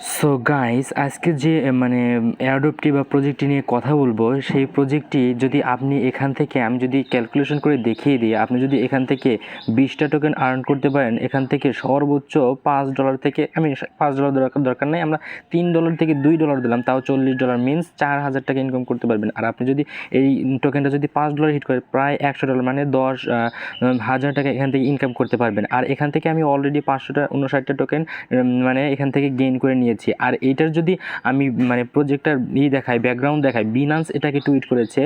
So guys আজকে যে এয়ারড্রপটি বা প্রজেক্টটি নিয়ে কথা বলবো, সেই প্রজেক্টটি যদি আপনি এখান থেকে আমি যদি ক্যালকুলেশন করে দেখিয়ে দিই, আপনি যদি এখান থেকে 20টা টোকেন আর্ন করতে পারেন, এখান থেকে সর্বোচ্চ $5 থেকে $5 দরকার নেই, আমরা $3 থেকে $2 দিলাম, তাও $40 মিনস 4000 টাকা ইনকাম করতে পারবেন। আর আপনি যদি এই টোকেনটা যদি $5 হিট করে প্রায় $100 মানে 10,000 টাকা এখান থেকে ইনকাম করতে পারবেন। আর এখান থেকে আমি অলরেডি 559টা টোকেন এখান থেকে গেইন করে নিয়েছি। আর এইটার যদি আমি প্রজেক্টটার দেখাই, ব্যাকগ্রাউন্ড দেখাই, বিনান্স এটাকে টুইট করেছে,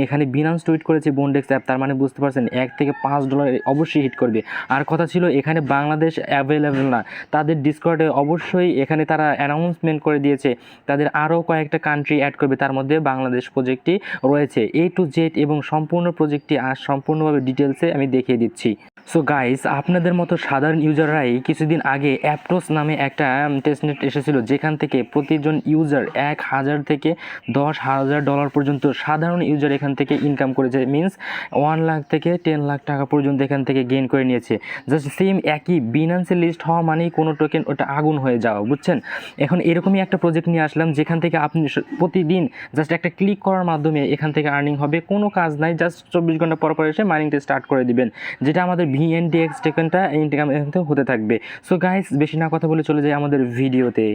এখানে বিনান্স টুইট করেছে বন্ডেক্স অ্যাপ, তার মানে বুঝতে পারছেন $1 থেকে $5 অবশ্যই হিট করবে। আর কথা ছিল এখানে বাংলাদেশ অ্যাভেলেবেল না, তাদের ডিসকর্ডে অবশ্যই এখানে তারা অ্যানাউন্সমেন্ট করে দিয়েছে তাদের আরও কয়েকটা কান্ট্রি অ্যাড করবে, তার মধ্যে বাংলাদেশ প্রজেক্টটি রয়েছে। A to Z এবং সম্পূর্ণ প্রজেক্টটি আর সম্পূর্ণভাবে ডিটেলসে আমি দেখিয়ে দিচ্ছি। সো গাইস, আপনাদের মতো সাধারণ ইউজাররাই কিছুদিন আগে অ্যাপটোস নামে একটা টেস্টনেট এসেছিল, যেখান থেকে প্রতিজন ইউজার 1000 থেকে $10,000 পর্যন্ত সাধারণ ইউজার এখান থেকে ইনকাম করেছে, মিনস 1 লাখ থেকে 10 লাখ টাকা পর্যন্ত এখান থেকে গেইন করে নিয়েছে। জাস্ট সেম একই বিনান্সে লিস্ট হওয়া মানেই কোনো টোকেন ওটা আগুন হয়ে যাওয়া, বুঝছেন? এখন এরকমই একটা প্রজেক্ট নিয়ে আসলাম, যেখান থেকে আপনি প্রতিদিন জাস্ট একটা ক্লিক করার মাধ্যমে এখান থেকে আর্নিং হবে, কোনো কাজ নাই, জাস্ট 24 ঘন্টা পর পর এসে মাইনিংটা স্টার্ট করে দিবেন, যেটা আমাদের VNDX টোকেনটা ইনকাম এখান থেকে হতে থাকবে। সো গাইস, বেশি না কথা বলে চলে যাই আমাদের ভিডিওতে।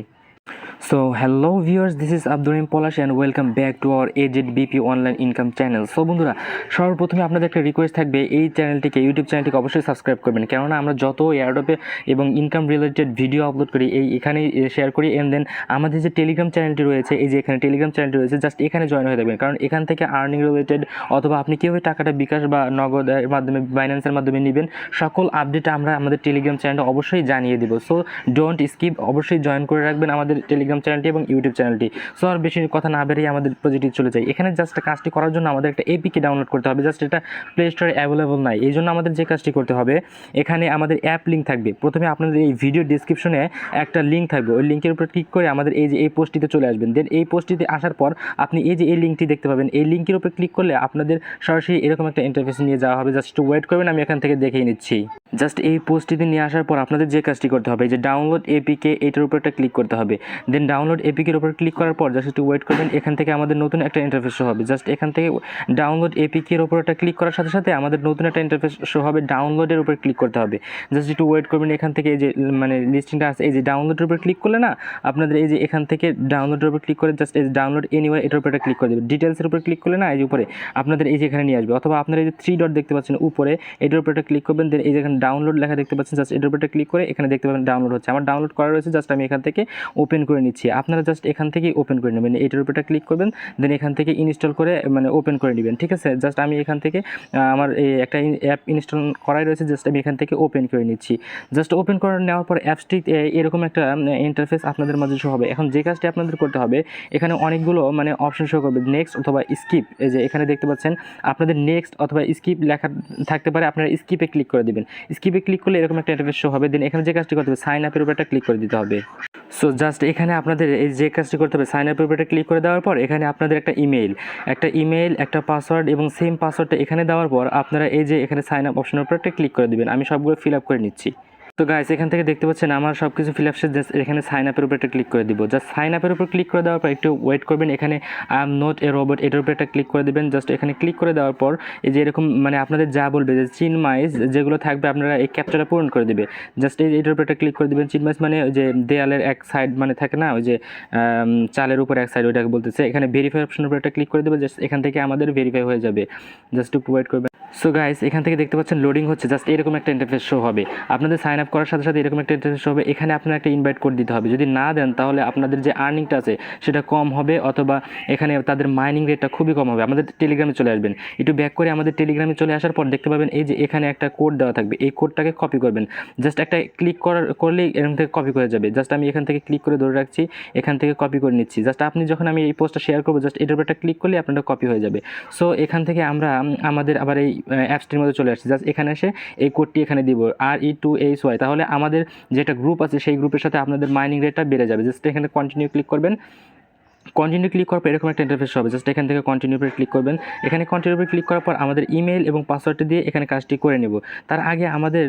So hello viewers, this is Abdur Rahim Polash and welcome back to our AZBP Online Income channel. So বন্ধুরা, সর্বপ্রথমে আপনাদের একটা রিকোয়েস্ট থাকবে, এই চ্যানেলটিকে, ইউটিউব চ্যানেলটিকে অবশ্যই সাবস্ক্রাইব করবেন, কেননা আমরা যত এয়ারড্রপে এবং ইনকাম রিলেটেড ভিডিও আপলোড করি এখানেই শেয়ার করি। এন্ড দেন আমাদের যে টেলিগ্রাম চ্যানেলটি রয়েছে, এই যে এখানে টেলিগ্রাম চ্যানেলটি রয়েছে, জাস্ট এখানে জয়েন হয়ে থাকবেন, কারণ এখান থেকে আর্নিং রিলেটেড অথবা আপনি কীভাবে টাকাটা বিকাশ বা নগদের মাধ্যমে, বাইন্যান্সের মাধ্যমে নেবেন, সকল আপডেট আমরা আমাদের টেলিগ্রাম চ্যানেলে অবশ্যই জানিয়ে দেবো। সো ডোন্ট স্কিপ, অবশ্যই জয়েন করে রাখবেন আমাদের টেলিগ্রাম চ্যানেলটি এবং ইউটিউব চ্যানেলটি। সো আর বেশি কথা না বেরিয়ে আমাদের প্রজেক্টে চলে যাই। এখানে জাস্ট কাজটি করার জন্য আমাদের একটা এপিকে ডাউনলোড করতে হবে, জাস্ট এটা প্লে স্টোরে অ্যাভেলেবল নাই। এই জন্য আমাদের যে কাজটি করতে হবে, এখানে আমাদের অ্যাপ লিঙ্ক থাকবে। প্রথমে আপনাদের এই ভিডিও ডিসক্রিপশনে একটা লিঙ্ক থাকবে, ওই লিঙ্কের উপর ক্লিক করে আমাদের এই পোস্টটিতে চলে আসবেন। দেন এই পোস্টটিতে আসার পর আপনি এই লিঙ্কটি দেখতে পাবেন, এই লিঙ্কের উপর ক্লিক করলে আপনাদের সরাসরি এরকম একটা ইন্টারফেস নিয়ে যাওয়া হবে। জাস্ট একটু ওয়েট করবেন, আমি এখান থেকে দেখিয়ে নিচ্ছি। জাস্ট এই পোস্টটিতে নিয়ে আসার পর আপনাদের যে কাজটি করতে হবে, এই যে ডাউনলোড এপিকে, এটার উপর একটা ক্লিক করতে হবে। দেন ডাউনলোড এপিকের উপর ক্লিক করার পর জাস্ট একটু ওয়েট করবেন, এখান থেকে আমাদের নতুন একটা ইন্টারফেস শো হবে। জাস্ট এখান থেকে ডাউনলোড এপিকের উপর একটা ক্লিক করার সাথে সাথে আমাদের নতুন একটা ইন্টারফেস শো হবে, ডাউনলোডের উপর ক্লিক করতে হবে। জাস্ট একটু ওয়েট করবেন, এখান থেকে এই যে লিস্টিংটা আছে, এই যে ডাউনলোডের উপর ক্লিক করলে না আপনাদের এই যে এখান থেকে ডাউনলোডের উপর ক্লিক করে জাস্ট এই ডাউনলোড এনিওয়ে এটার উপর একটা ক্লিক করে দেবেন। ডিটেলসের উপর ক্লিক করলে না এই যে উপরে আপনাদের এই যে এখানে নিয়ে আসবে, অথবা আপনারা এই যে 3 ডট দেখতে পাচ্ছেন উপরে, এটার উপর একটা ক্লিক করবেন। দেন এই যে এখানে ডাউনলোড লেখা দেখতে পাচ্ছেন, জাস্ট এটার উপর একটা ক্লিক করে এখানে দেখতে পাবেন ডাউনলোড হচ্ছে। আমার ডাউনলোড করা রয়েছে, জাস্ট আমি এখান থেকে ওপেন করে নিচ্ছি। আপনারা জাস্ট এখান থেকে ওপেন করে নেবেন, এটার উপর একটা ক্লিক করবেন, দেন এখান থেকে ইনস্টল করে ওপেন করে নেবেন, ঠিক আছে? জাস্ট আমি এখান থেকে আমার এই একটা অ্যাপ ইনস্টল করাই রয়েছে, জাস্ট আমি এখান থেকে ওপেন করে নিচ্ছি। জাস্ট ওপেন করে নেওয়ার পর অ্যাপসটি এরকম একটা ইন্টারফেস আপনাদের মাঝে শো হবে। এখন যে কাজটি আপনাদের করতে হবে, এখানে অনেকগুলো অপশন শো করবে, নেক্সট অথবা স্কিপ। এই যে এখানে দেখতে পাচ্ছেন আপনাদের নেক্সট অথবা স্কিপ লেখা থাকতে পারে, আপনারা স্কিপে ক্লিক করে দেবেন। স্কিপে ক্লিক করলে এরকম একটা ইন্টারফেস শো হবে। দেন এখানে যে কাজটি করতে হবে, সাইন আপের উপর একটা ক্লিক করে দিতে হবে। সো জাস্ট এখানে আপনাদের এই যে কাজটি করতে হবে, সাইন আপের উপর একটা ক্লিক করে দেওয়ার পর এখানে আপনাদের একটা ইমেইল, একটা পাসওয়ার্ড এবং সেম পাসওয়ার্ডটা এখানে দেওয়ার পর আপনারা এই যে এখানে সাইন আপ অপশনের উপর একটা ক্লিক করে দেবেন। আমি সবগুলো ফিল আপ করে নিচ্ছি। তো গাইস, এখান থেকে দেখতে পাচ্ছেন আমার সব কিছু ফিল আপ শেষ। জাস্ট এখানে সাইন আপের উপর একটা ক্লিক করে দিব। জাস্ট সাইন আপের উপর ক্লিক করে দেওয়ার পর একটু ওয়েট করবেন, এখানে I am not a robot এটার উপর একটা ক্লিক করে দেবেন। জাস্ট এখানে ক্লিক করে দেওয়ার পর এই যে এরকম আপনাদের যা বলবে যে চিনমাইজ যেগুলো থাকবে আপনারা এই ক্যাপচারটা পূরণ করে দেবে। জাস্ট এটার উপর একটা ক্লিক করে দেবেন। চিনমাইজ ওই যে দেয়ালের এক সাইড থাকে না, ওই যে চালের উপর এক সাইড, ওইটাকে বলতেছে। এখানে ভেরিফাই অপশনের উপর একটা ক্লিক করে দেবে, জাস্ট এখান থেকে আমাদের ভেরিফাই হয়ে যাবে। জাস্ট একটু ওয়েট করবেন। সো গাইস, এখান থেকে দেখতে পাচ্ছেন লোডিং হচ্ছে, জাস্ট এরকম একটা ইন্টারফেস শো হবে। আপনাদের সাইন আপ করার সাথে সাথে এরকম একটা ইন্টারফেস শো হবে। এখানে আপনারা একটা ইনভাইট কোড দিতে হবে, যদি না দেন তাহলে আপনাদের যে আর্নিংটা আছে সেটা কম হবে, অথবা এখানে তাদের মাইনিং রেটটা খুবই কম হবে। আমাদের টেলিগ্রামে চলে আসবেন, একটু ব্যাক করে আমাদের টেলিগ্রামে চলে আসার পর দেখতে পাবেন এই যে এখানে একটা কোড দেওয়া থাকবে, এই কোডটাকে কপি করবেন। জাস্ট একটা ক্লিক করলেই এরকম থেকে কপি করে যাবে। জাস্ট আমি এখান থেকে ক্লিক করে ধরে রাখছি, এখান থেকে কপি করে নিচ্ছি। জাস্ট আপনি যখন আমি এই পোস্টটা শেয়ার করবো, জাস্ট এটার উপর একটা ক্লিক করলে আপনারা কপি হয়ে যাবে। সো এখান থেকে আমরা আমাদের আবার এই অ্যাপসটির মধ্যে চলে আসছি। জাস্ট এখানে এসে এই কোডটি এখানে দিব, RE2HY, তাহলে আমাদের যেটা গ্রুপ আছে সেই গ্রুপের সাথে আপনাদের মাইনিং রেটটা বেড়ে যাবে। জাস্ট এখানে কন্টিনিউ ক্লিক করবেন। কন্টিনিউ ক্লিক করার পর এরকম একটা ইন্টারফেস হবে। জাস্ট এখান থেকে কন্টিনিউ উপরে ক্লিক করবেন। এখানে কন্টিনিউ উপরে ক্লিক করার পর আমাদের ইমেল এবং পাসওয়ার্ডটা দিয়ে এখানে কাজটি করে নেব। তার আগে আমাদের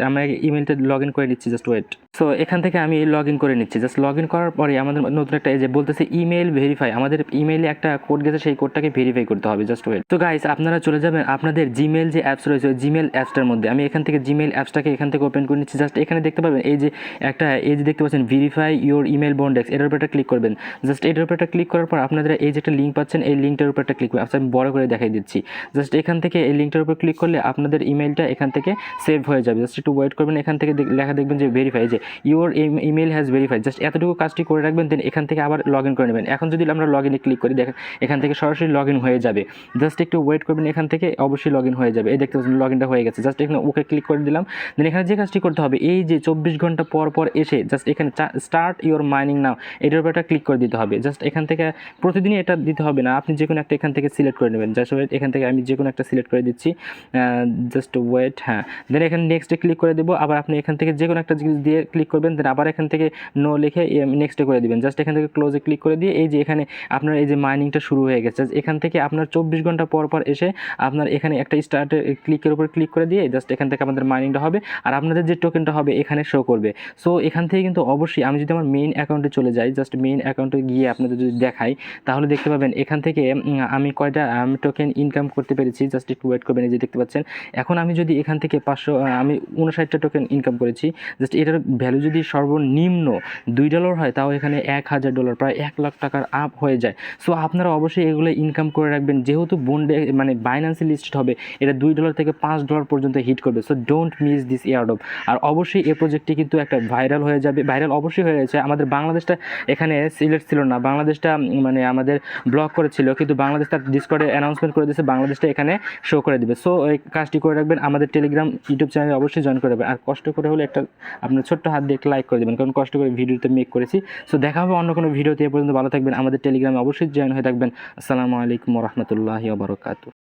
আমি ইমেলটা লগ ইন করে নিচ্ছি, জাস্ট ওয়েট। সো এখান থেকে আমি লগ ইন করে নিচ্ছি। জাস্ট লগ ইন করার পরে আমাদের নতুন একটা এই যে বলতেছে ইমেল ভেরিফাই, আমাদের ইমেইলে একটা কোড গেছে, সেই কোডটাকে ভেরিফাই করতে হবে, জাস্ট ওয়েট। তো গাইস আপনারা চলে যাবেন আপনাদের জিমেল যে অ্যাপস রয়েছে ওই জিমেল অ্যাপসটার মধ্যে। আমি এখান থেকে জিমেল অ্যাপসটাকে এখান থেকে ওপেন করে নিচ্ছি। জাস্ট এখানে দেখতে পাবেন এই যে একটা এই যে দেখতে পাচ্ছেন ভেরিফাই ইউর ইমেল বন্ডেক্স, এটার উপর একটা ক্লিক করবেন। জাস্ট এটার উপর একটা ক্লিক করার পর আপনারা এই যে একটা লিঙ্ক পাচ্ছেন, এই লিঙ্কটার উপর একটা ক্লিক করবেন। আচ্ছা আমি বড় করে দেখাই দিচ্ছি। জাস্ট এখান থেকে এই লিঙ্কটার উপর ক্লিক করলে আপনাদের ইমেলটা এখান থেকে সেভ হয়ে যাবে। জাস্ট একটু ওয়েট করবেন। এখান থেকে লেখা দেখবেন যে ভেরিফাই, যে your email has verified. Just এতটুকু কাজটি করে রাখবেন, দেন এখান থেকে আবার লগ ইন করে নেবেন। এখন যদি আমরা লগ ইনে ক্লিক করি দেখেন এখান থেকে সরাসরি লগ ইন হয়ে যাবে। জাস্ট একটু ওয়েট করবেন, এখান থেকে অবশ্যই লগ ইন হয়ে যাবে। এই দেখতে পাচ্ছেন লগ ইনটা হয়ে গেছে। জাস্ট এখানে ওকে ক্লিক করে দিলাম। দেন এখানে যে কাজটি করতে হবে এই যে 24 ঘন্টা পর পর এসে জাস্ট এখানে স্টার্ট ইউর মাইনিং নাও, এটার উপর একটা ক্লিক করে দিতে হবে। জাস্ট এখান থেকে প্রতিদিনই এটা দিতে হবে না, আপনি যে কোনো একটা এখান থেকে সিলেক্ট করে নেবেন। জাস্ট ওয়েট, এখান থেকে আমি যে কোনো একটা সিলেক্ট করে দিচ্ছি, জাস্ট ওয়েট। হ্যাঁ, দেন এখানে নেক্সটে ক্লিক করে দেবো। আবার আপনি এখান থেকে যে কোনো একটা জিনিস দিয়ে ক্লিক করবেন, দেন আবার এখান থেকে নো লিখে নেক্সটে করে দিবেন। জাস্ট এখান থেকে ক্লোজে ক্লিক করে দিয়ে এই যে এখানে আপনার এই যে মাইনিংটা শুরু হয়ে গেছে। এখান থেকে আপনার 24 ঘন্টা পর পর এসে আপনার এখানে একটা স্টার্টের ক্লিকের উপর ক্লিক করে দিয়ে জাস্ট এখান থেকে আমাদের মাইনিংটা হবে আর আপনাদের যে টোকেনটা হবে এখানে শো করবে। সো এখান থেকে কিন্তু অবশ্যই আমি যদি আমার মেইন অ্যাকাউন্টে চলে যাই, জাস্ট মেইন অ্যাকাউন্টে গিয়ে আপনাদের যদি দেখাই তাহলে দেখতে পাবেন এখান থেকে আমি কয়টা টোকেন ইনকাম করতে পেরেছি। জাস্ট একটু ওয়েট করবেন। এই যে দেখতে পাচ্ছেন এখন আমি যদি এখান থেকে 500 আমি 59টা টোকেন ইনকাম করেছি। জাস্ট এটার ভ্যালু যদি সর্বনিম্ন $2 হয় তাও এখানে $1000 প্রায় 1 লাখ টাকার আপ হয়ে যায়। সো আপনারা অবশ্যই এগুলো ইনকাম করে রাখবেন, যেহেতু বন্ডে মানে বাইন্যান্সে লিস্টেড হবে, এটা $2 থেকে $5 পর্যন্ত হিট করবে। So don't miss this airdrop. আর অবশ্যই এই প্রজেক্টটি কিন্তু একটা ভাইরাল হয়ে যাবে, ভাইরাল অবশ্যই হয়ে গেছে। আমাদের বাংলাদেশটা এখানে সিলেক্ট ছিল না, বাংলাদেশটা মানে আমাদের ব্লক করেছিল, কিন্তু বাংলাদেশ তার ডিসকর্ডে অ্যানাউন্সমেন্ট করে দিয়েছে বাংলাদেশটা এখানে শো করে দিবে। সো এই কাজটি করে রাখবেন, আমাদের টেলিগ্রাম ইউটিউব চ্যানেলে অবশ্যই জয়েন করে রাখবেন। আর কষ্ট করে হলে একটা আপনার ছোট্ট হাত দিয়ে একটা লাইক করে দেবেন, কারণ কষ্ট করে ভিডিওতে মেক করেছি। সো দেখা হবে অন্য কোনো ভিডিওতে। এ পর্যন্ত ভালো থাকবেন, আমাদের টেলিগ্রামে অবশ্যই জয়েন হয়ে থাকবেন। আসসালামু আলাইকুম ওয়া রাহমাতুল্লাহি ওয়া বারাকাতুহু।